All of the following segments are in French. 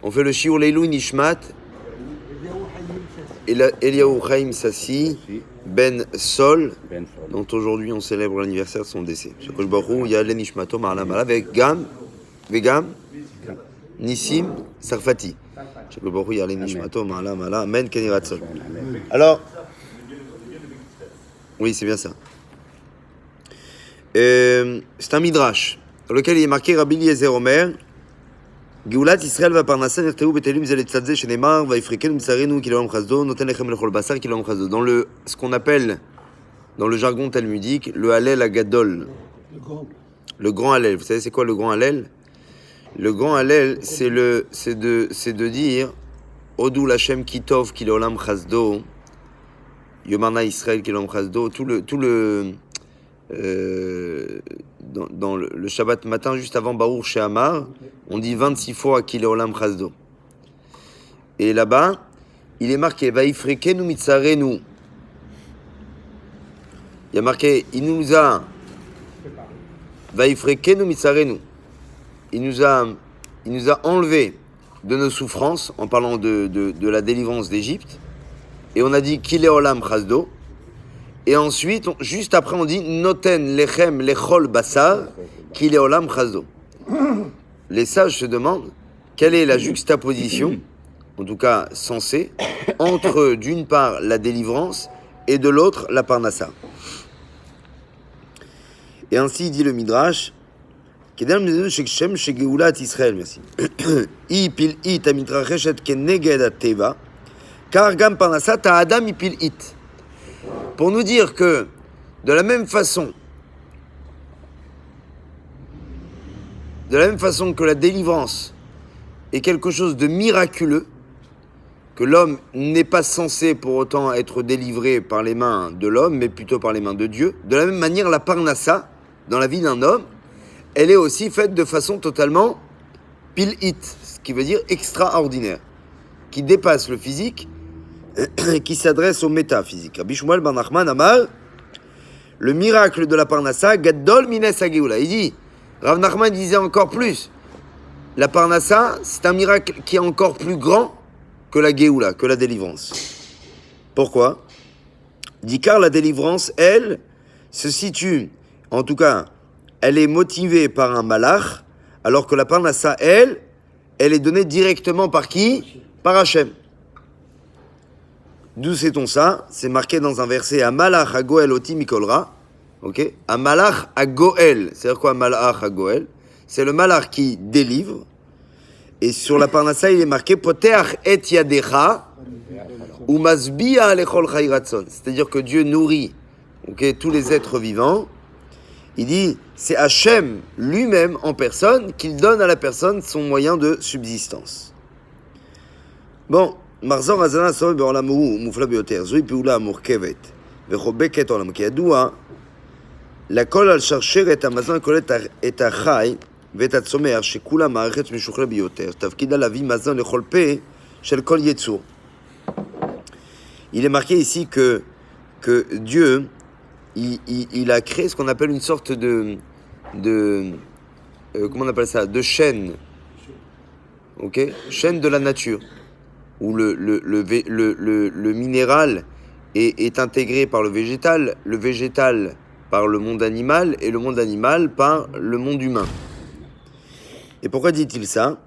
On fait le Shiur Leilou Nishmat, Eliaou Chaim Sassi, Ben Sol, dont aujourd'hui on célèbre l'anniversaire de son décès. Shakosh Baruch Hu, Ya'aleh Nishmato Ma'ala Ma'ala, Vegam, Nissim Sarfati. Shakosh Baruch Hu, Ya'aleh Nishmato Ma'ala Ma'ala, Amen, Ken Yireh Ratzon. Alors, oui, c'est bien ça. C'est un midrash dans lequel il est marqué Rabbi Eliezer Omer Geulat Israël va parnassa nirteu betelim zeletzadze shenemar va ifreken mtsarenu kilom chazdo noten lechem lechol basar kilom chazdo. Dans ce qu'on appelle dans le jargon talmudique le Hallel Agadol, le grand Hallel. Vous savez c'est quoi le grand Hallel? Le grand Hallel c'est de dire Odou Lachem Kitov Kilolam Chazdo Yomana Israël Kilom Chazdo, dans le Shabbat matin, juste avant Baruch She'amar, on dit 26 fois Kilolam Chazdo. Et là-bas, il est marqué Vaifrekenu Mitzarenu. Il y a marqué il nous a Vaifrekenu Mitzarenu. Il nous a enlevé de nos souffrances en parlant de la délivrance d'Égypte. Et on a dit Kileolam Chazdo. Et ensuite, juste après, on dit Noten lechem lechol basar Kileolam Chazdo. Les sages se demandent quelle est la juxtaposition, en tout cas censée, entre d'une part la délivrance et de l'autre la parnassa. Et ainsi dit le Midrash Kedem Shekshem Shegeulat Israël, merci. I pil it amitracheshet keneged ateva. Car Gam Parnassa ta Adam ipil it. Pour nous dire que, de la même façon que la délivrance est quelque chose de miraculeux, que l'homme n'est pas censé pour autant être délivré par les mains de l'homme, mais plutôt par les mains de Dieu, de la même manière, la Parnassa, dans la vie d'un homme, elle est aussi faite de façon totalement pil it, ce qui veut dire extraordinaire, qui dépasse le physique, qui s'adresse au métaphysique. Rabbi Shmuel ben Nachman Amar, le miracle de la Parnassa, Gadol Mines Hageoula. Il dit, Rav Nachman disait encore plus, la Parnassa, c'est un miracle qui est encore plus grand que la Géoula, que la délivrance. Pourquoi? Il dit car la délivrance, elle, se situe, en tout cas, elle est motivée par un malach, alors que la Parnassa, elle est donnée directement par qui? Par Hachem. D'où sait-on ça? C'est marqué dans un verset Amalach à Goel oti mikolra. Ok? Amalach à Goel. C'est-à-dire quoi Amalach à Goel? C'est le malach qui délivre. Et sur la Parnassa, il est marqué Poteach et yadecha ou masbia alechol chayratson. C'est-à-dire que Dieu nourrit tous les êtres vivants. Il dit c'est Hachem lui-même en personne qu'il donne à la personne son moyen de subsistance. Bon. מחזור הזנה הסובב בעולם הוא מופלא ביותר. זוהי פעולה מורכבת וחובקת עולם. כידוע, לכל על שרשרת המזון כוללת את החי ואת הצומח, שכולה מערכת משוכללת ביותר. תפקידה להביא מזון לכל פה של כל יצור. Il est marqué ici que Dieu, il a créé ce qu'on appelle une sorte de comment on appelle ça? De chaîne. Ok? Chaîne de la nature. Où le minéral est intégré par le végétal par le monde animal, et le monde animal par le monde humain. Et pourquoi dit-il ça?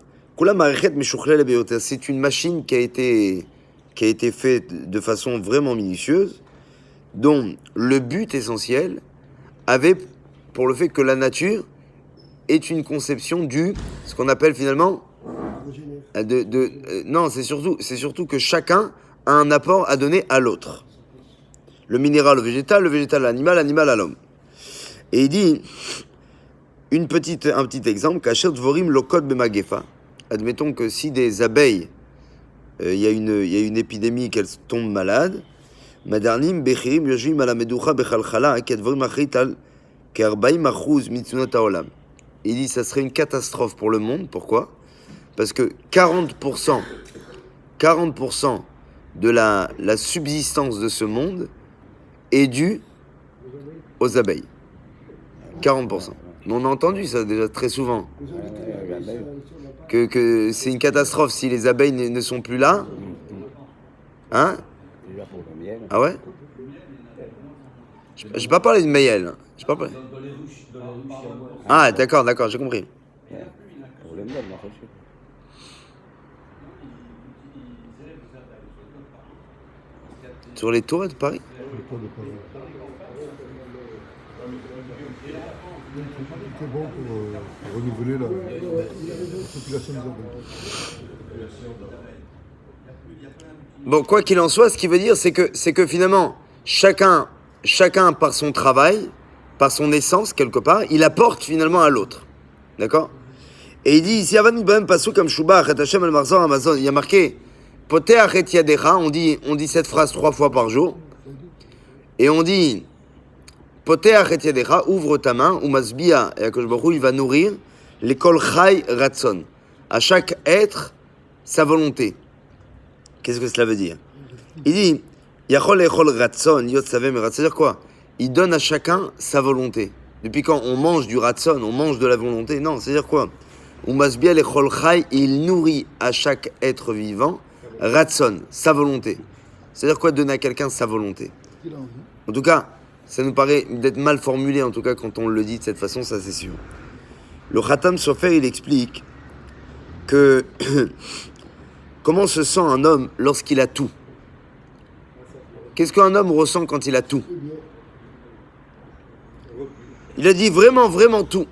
C'est une machine qui a été faite de façon vraiment minutieuse, dont le but essentiel avait pour le fait que la nature est une conception ce qu'on appelle finalement non, c'est surtout que chacun a un apport à donner à l'autre. Le minéral au végétal, le végétal à l'animal, l'animal à l'homme. Et il dit un petit exemple, Kasher Dvorim Lokot Bemagefa. Admettons que si des abeilles, il y a une épidémie, qu'elles tombent malades, Madarnim Bechirim Yojim ala Meducha Bechalchala, Kedvorim Achrital, Kerbaim Achuz Mitzunot Haolam. Il dit ça serait une catastrophe pour le monde. Pourquoi? Parce que 40% de la subsistance de ce monde est due aux abeilles. 40%. Mais on a entendu ça déjà très souvent. Que c'est une catastrophe si les abeilles ne sont plus là. Hein? Ah ouais? J'ai pas parlé de Mayel. J'ai pas parlé. Ah d'accord, j'ai compris. Sur les tours de Paris? C'est bon pour renouveler la population des abeilles. Bon, quoi qu'il en soit, ce qui veut dire, c'est que finalement, chacun par son travail, par son essence, quelque part, il apporte finalement à l'autre. D'accord? Et il dit ici, avant de même passer comme Shuba, Hashem el Marzor Amazon, il y a marqué, Poter Achet Yadecha, on dit cette phrase 3 fois par jour. Et on dit, Poter Achet Yadecha, ouvre ta main, ou Masbia, et Akadosh Baruch Hu, il va nourrir, les Kol Chai Ratson. À chaque être, sa volonté. Qu'est-ce que cela veut dire? Il dit, Yachol Echol Ratson, Yot Savem Ratson, c'est-à-dire quoi? Il donne à chacun sa volonté. Depuis quand on mange du Ratson, on mange de la volonté? Non, c'est-à-dire quoi? Umasbia Echol Chai, il nourrit à chaque être vivant Ratson, sa volonté. C'est-à-dire quoi donner à quelqu'un sa volonté? En tout cas, ça nous paraît d'être mal formulé, en tout cas quand on le dit de cette façon, ça c'est sûr. Le Khatam Sofer, il explique que comment se sent un homme lorsqu'il a tout? Qu'est-ce qu'un homme ressent quand il a tout? Il a dit vraiment, vraiment tout.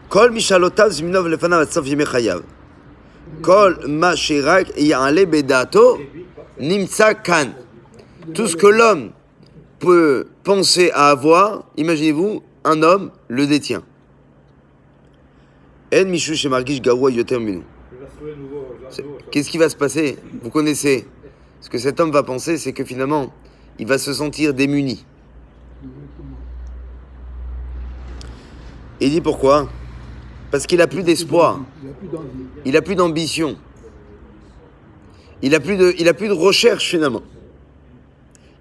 Kol mishalotav zminov lefanav atsof yemei chayav. Kol ma shirak ya'ale bedato nimtsa kan. Tout ce que l'homme peut penser à avoir, imaginez-vous, un homme le détient. En mishu shemargish garoua yoter minu. Qu'est-ce qui va se passer? Vous connaissez. Ce que cet homme va penser, c'est que finalement, il va se sentir démuni. Et il dit pourquoi? Parce qu'il n'a plus d'espoir. Il n'a plus d'ambition. Il n'a plus de recherche finalement.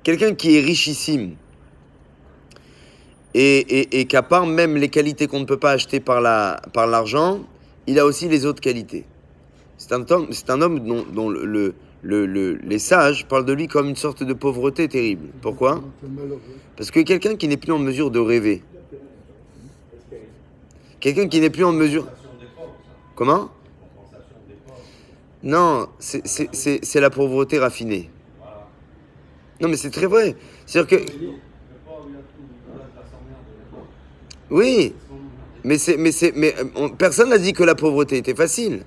Quelqu'un qui est richissime et qu'à part même les qualités qu'on ne peut pas acheter par l'argent, il a aussi les autres qualités. C'est un homme dont les sages parlent de lui comme une sorte de pauvreté terrible. Pourquoi? Parce que quelqu'un qui n'est plus en mesure de rêver, quelqu'un qui n'est plus en mesure... Comment? Non, c'est la pauvreté raffinée. Non, mais c'est très vrai. C'est-à-dire que... Oui, mais personne n'a dit que la pauvreté était facile.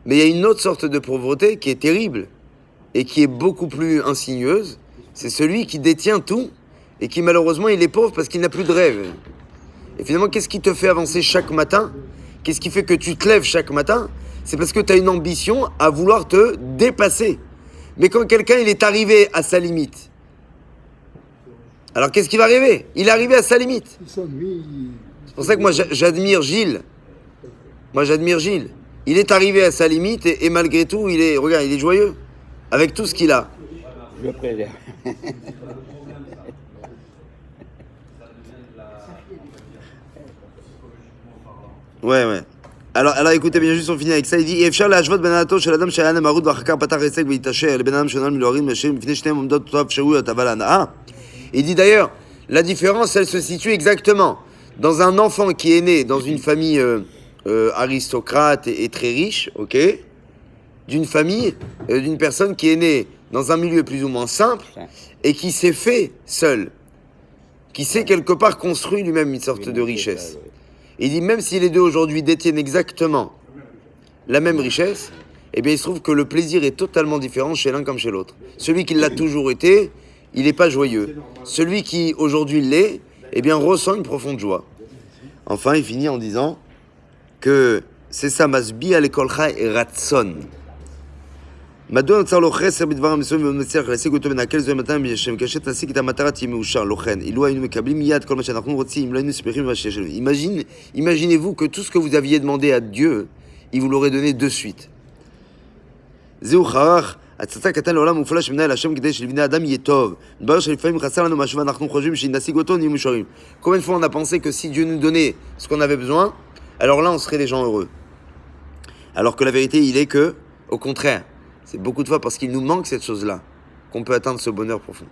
Mais il y a une autre sorte de pauvreté qui est terrible et qui est beaucoup plus insigneuse. C'est celui qui détient tout et qui malheureusement il est pauvre parce qu'il n'a plus de rêve. Et finalement, qu'est-ce qui te fait avancer chaque matin? Qu'est-ce qui fait que tu te lèves chaque matin? C'est parce que tu as une ambition à vouloir te dépasser. Mais quand quelqu'un il est arrivé à sa limite, alors qu'est-ce qui va arriver? Il est arrivé à sa limite. C'est pour ça que moi j'admire Gilles. Il est arrivé à sa limite et malgré tout, il est joyeux. Avec tout ce qu'il a. Je le préserve. Ouais. Alors écoutez bien, juste on finit avec ça. Il dit Efshar להשוות בין הדתו של אדם שהיה נמרוד ואחר כך פתח עסק והתעשר לבין אדם שנועד מלהוריד מלשרים לפני שניהם עומדות אותו אפשרויות אבל הנאה. Il dit d'ailleurs, la différence, elle se situe exactement dans un enfant qui est né dans une famille aristocrate et très riche, ok, d'une famille, d'une personne qui est née dans un milieu plus ou moins simple et qui s'est fait seul, qui s'est quelque part construit lui-même une sorte de richesse. Il dit même si les deux aujourd'hui détiennent exactement la même richesse, eh bien il se trouve que le plaisir est totalement différent chez l'un comme chez l'autre. Celui qui l'a toujours été, il n'est pas joyeux. Celui qui aujourd'hui l'est, eh bien ressent une profonde joie. Enfin, il finit en disant que c'est ça, Masbi à l'école et Ratson. מדוע נוצר לו חסר בדבר המסוים ומצליח להשיג אותו ונעכל זוהי מתנה בשם קשת להשיג את המטרה תהיה מאושר, לא כן. אילו היינו מקבלים מיד כל מה שאנחנו רוצים, לא היינו שמחים במה שיש לנו. Imaginez-vous que tout ce que vous aviez demandé à Dieu, il vous l'aurait donné de suite. זהו חרך הצצה קטן לעולם מופלא שמנהל השם כדי שלבני אדם יהיה טוב. מתברר שלפעמים חסר לנו משהו ואנחנו חושבים שאם נשיג אותו נהיה מאושרים. Combien de fois on a pensé que si Dieu nous donnait ce qu'on avait besoin, alors là on serait des gens heureux. Alors que la vérité il est que, au contraire, c'est beaucoup de fois parce qu'il nous manque cette chose-là qu'on peut atteindre ce bonheur profond.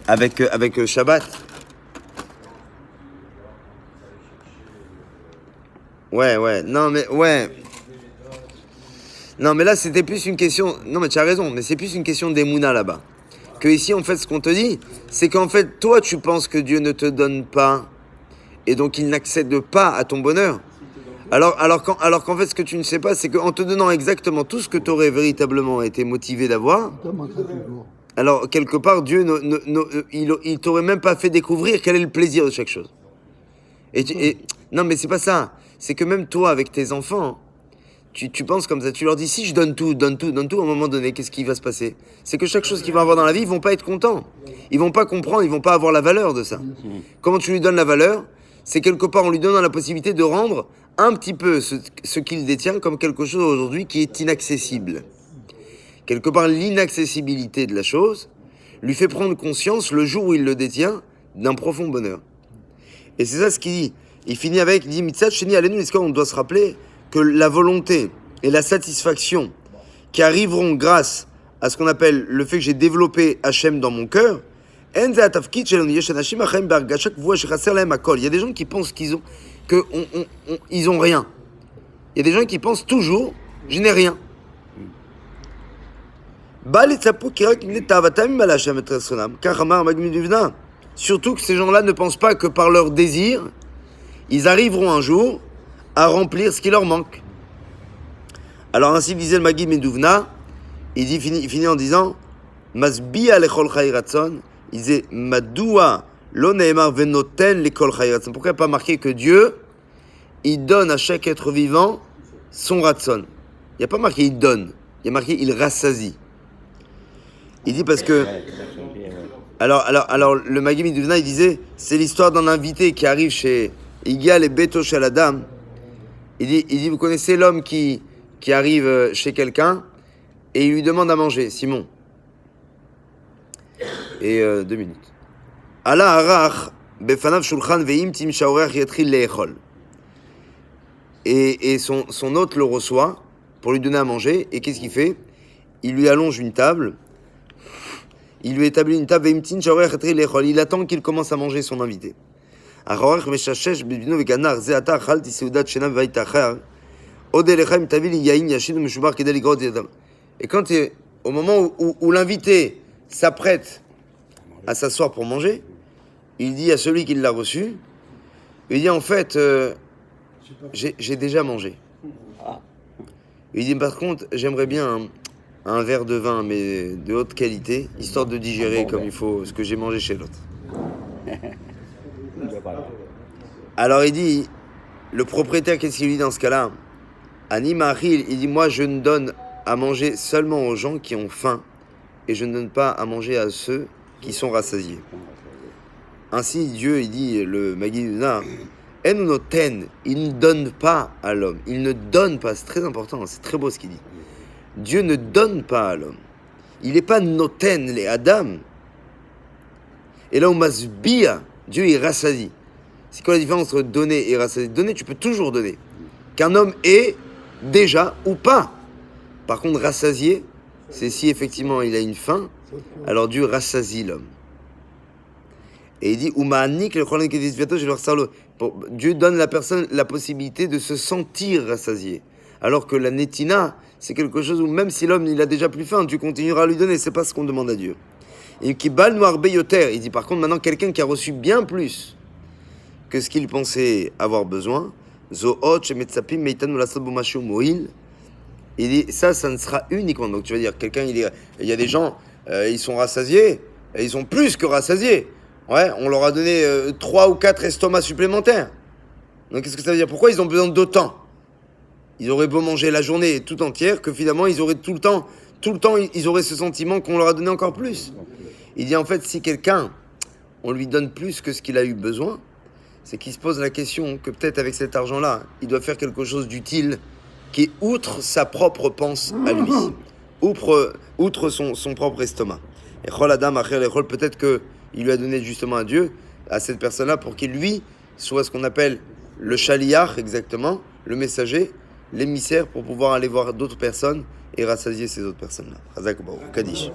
Avec le Shabbat. Ouais, non mais là c'était plus une question, non mais tu as raison, mais c'est plus une question d'Emouna là-bas. Que ici en fait ce qu'on te dit, c'est qu'en fait toi tu penses que Dieu ne te donne pas, et donc il n'accède pas à ton bonheur. Alors qu'en fait ce que tu ne sais pas, c'est qu'en te donnant exactement tout ce que tu aurais véritablement été motivé d'avoir, alors quelque part Dieu il t'aurait même pas fait découvrir quel est le plaisir de chaque chose. Et non mais c'est pas ça. C'est que même toi, avec tes enfants, tu penses comme ça, tu leur dis, si je donne tout, à un moment donné, qu'est-ce qui va se passer? C'est que chaque chose qu'ils vont avoir dans la vie, ils vont pas être contents. Ils vont pas comprendre, ils vont pas avoir la valeur de ça. Comment tu lui donnes la valeur? C'est quelque part, en lui donnant la possibilité de rendre un petit peu ce qu'il détient comme quelque chose aujourd'hui qui est inaccessible. Quelque part, l'inaccessibilité de la chose lui fait prendre conscience, le jour où il le détient, d'un profond bonheur. Et c'est ça ce qu'il dit. Il finit avec, il dit, Mitzat Sheni Alenu, on doit se rappeler que la volonté et la satisfaction qui arriveront grâce à ce qu'on appelle le fait que j'ai développé Hachem dans mon cœur, il y a des gens qui pensent qu'ils ont rien. Il y a des gens qui pensent toujours, je n'ai rien. Surtout que ces gens-là ne pensent pas que par leur désir, ils arriveront un jour à remplir ce qui leur manque. Alors ainsi disait le Maggid Meduvna, il finit en disant Masbiya lechol chai ratzon, il disait Madoua lo ne'emar venoten lechol chai ratzon. Pourquoi il n'y a pas marqué que Dieu, il donne à chaque être vivant son ratzon? Il n'y a pas marqué il donne, il y a marqué il rassasie. Il dit parce que alors le Maggid Meduvna il disait c'est l'histoire d'un invité qui arrive chez Igal et Beto chez la dame. Il dit, vous connaissez l'homme qui arrive chez quelqu'un et il lui demande à manger, Simon. Et 2 minutes. Ala arach befanav shulchan veim tim shaorech yatril leechol. Et son hôte le reçoit pour lui donner à manger. Et qu'est-ce qu'il fait? Il lui allonge une table. Il lui établit une table veim tim shaorech yatril leechol. Il attend qu'il commence à manger son invité. Et quand au moment où l'invité s'apprête à s'asseoir pour manger, il dit à celui qui l'a reçu, il dit en fait, j'ai déjà mangé. Il dit par contre, j'aimerais bien un verre de vin, mais de haute qualité, histoire de digérer comme il faut ce que j'ai mangé chez l'autre. Alors il dit, le propriétaire, qu'est-ce qu'il lui dit dans ce cas-là? Anima Achil, il dit, moi je ne donne à manger seulement aux gens qui ont faim, et je ne donne pas à manger à ceux qui sont rassasiés. Ainsi Dieu, il dit, le Maggid Meduvna, Enunoten, il ne donne pas à l'homme, il ne donne pas, c'est très important, c'est très beau ce qu'il dit. Dieu ne donne pas à l'homme, il n'est pas noten les Adam, et là on masbia, Dieu il rassasie. C'est quoi la différence entre donner et rassasier? Donner, tu peux toujours donner. Qu'un homme ait déjà ou pas. Par contre, rassasier, c'est si effectivement il a une faim, alors Dieu rassasie l'homme. Et il dit, Dieu donne à la personne la possibilité de se sentir rassasié. Alors que la netina, c'est quelque chose où même si l'homme il a déjà plus faim, Dieu continuera à lui donner. C'est pas ce qu'on demande à Dieu. Et qui bal noir beyoter, il dit par contre maintenant quelqu'un qui a reçu bien plus que ce qu'il pensait avoir besoin, il dit ça ne sera uniquement. Donc tu vas dire quelqu'un il y a des gens ils sont rassasiés, et ils sont plus que rassasiés. Ouais, on leur a donné 3 ou 4 estomacs supplémentaires. Donc qu'est-ce que ça veut dire? Pourquoi ils ont besoin d'autant? Ils auraient beau manger la journée tout entière que finalement ils auraient tout le temps ils auraient ce sentiment qu'on leur a donné encore plus. Il dit en fait si quelqu'un on lui donne plus que ce qu'il a eu besoin, c'est qu'il se pose la question que peut-être avec cet argent-là, il doit faire quelque chose d'utile qui est outre sa propre panse à lui, outre son propre estomac. Et Chol Adam Acher Lechol, peut-être qu'il lui a donné justement à Dieu, à cette personne-là, pour qu'il lui soit ce qu'on appelle le shaliach, exactement, le messager, l'émissaire, pour pouvoir aller voir d'autres personnes et rassasier ces autres personnes-là. Chazak Baruch, Kaddish.